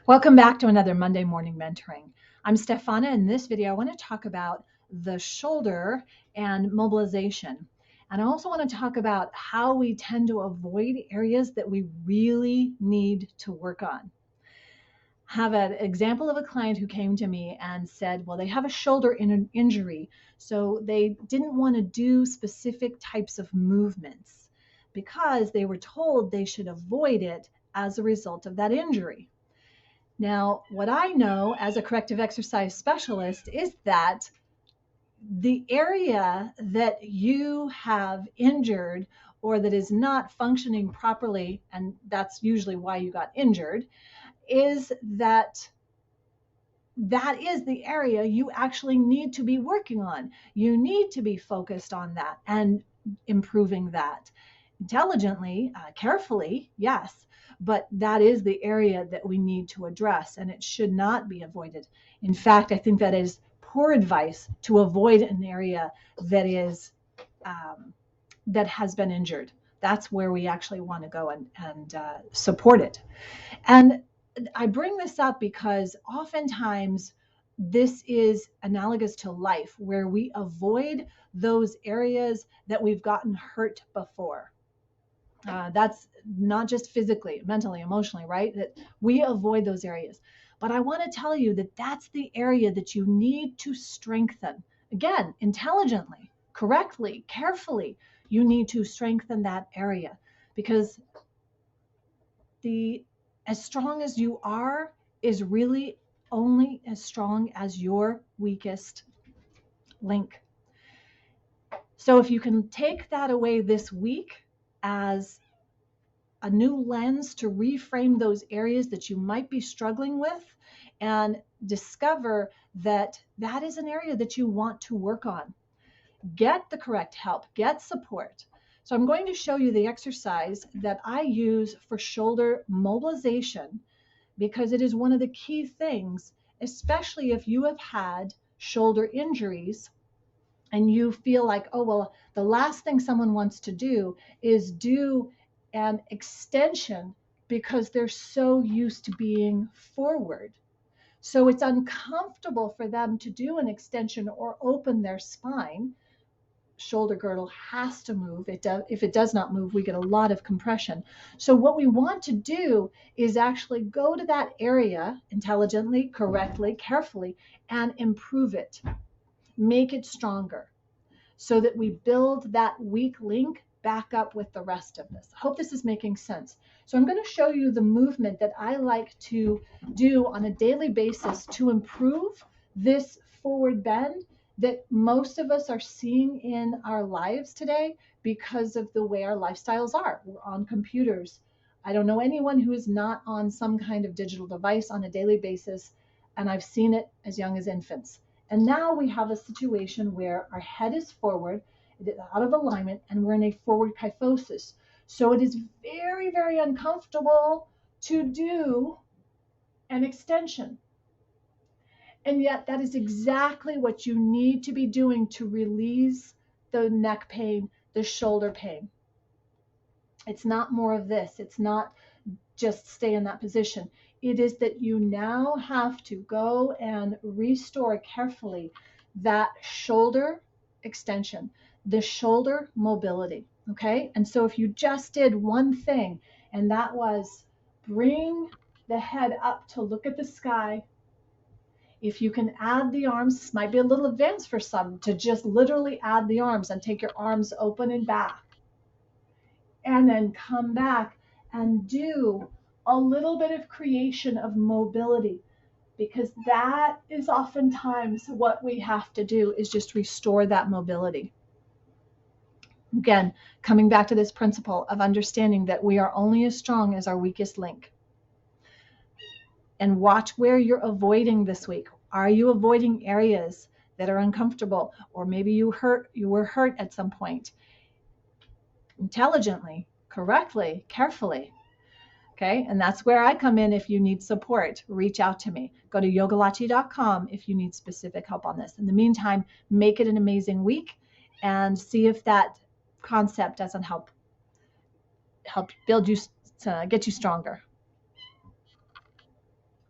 Welcome back to another Monday Morning Mentoring. I'm Stefana. In this video, I want to talk about the shoulder and mobilization. And I also want to talk about how we tend to avoid areas that we really need to work on. I have an example of a client who came to me and said, well, they have a shoulder injury, so they didn't want to do specific types of movements because they were told they should avoid it as a result of that injury. Now, what I know as a corrective exercise specialist is that the area that you have injured or that is not functioning properly, and that's usually why you got injured, is that is the area you actually need to be working on. You need to be focused on that and improving that intelligently, carefully, yes, but that is the area that we need to address, and it should not be avoided. In fact, I think that is poor advice to avoid an area that is that has been injured. That's where we actually want to go and support it. And I bring this up because oftentimes this is analogous to life, where we avoid those areas that we've gotten hurt before. That's not just physically, mentally, emotionally, right? That we avoid those areas. But I want to tell you that that's the area that you need to strengthen. Again, intelligently, correctly, carefully, you need to strengthen that area, because as strong as you are is really only as strong as your weakest link. So if you can take that away this week as a new lens to reframe those areas that you might be struggling with and discover that that is an area that you want to work on. Get the correct help, get support. So I'm going to show you the exercise that I use for shoulder mobilization, because it is one of the key things, especially if you have had shoulder injuries and you feel like, oh, well, the last thing someone wants to do is do an extension because they're so used to being forward. So it's uncomfortable for them to do an extension or open their spine. Shoulder girdle has to move. If it does not move, we get a lot of compression. So what we want to do is actually go to that area intelligently, correctly, carefully, and improve it, make it stronger, so that we build that weak link back up with the rest of this. I hope this is making sense. So I'm going to show you the movement that I like to do on a daily basis to improve this forward bend that most of us are seeing in our lives today because of the way our lifestyles are. We're on computers. I don't know anyone who is not on some kind of digital device on a daily basis, and I've seen it as young as infants. And now we have a situation where our head is forward, it is out of alignment, and we're in a forward kyphosis. So it is very, very uncomfortable to do an extension. And yet that is exactly what you need to be doing to release the neck pain, the shoulder pain. It's not more of this. It's not just stay in that position. It is that you now have to go and restore carefully that shoulder extension, the shoulder mobility. Okay. And so if you just did one thing, and that was bring the head up to look at the sky. If you can add the arms, this might be a little advanced for some, to just literally add the arms and take your arms open and back. And then come back and do a little bit of creation of mobility, because that is oftentimes what we have to do, is just restore that mobility. Again, coming back to this principle of understanding that we are only as strong as our weakest link. And watch where you're avoiding this week. Are you avoiding areas that are uncomfortable? Or maybe you were hurt at some point. Intelligently, correctly, carefully. Okay, and that's where I come in. If you need support, reach out to me. Go to yogilachi.com if you need specific help on this. In the meantime, make it an amazing week and see if that concept doesn't help build you, get you stronger.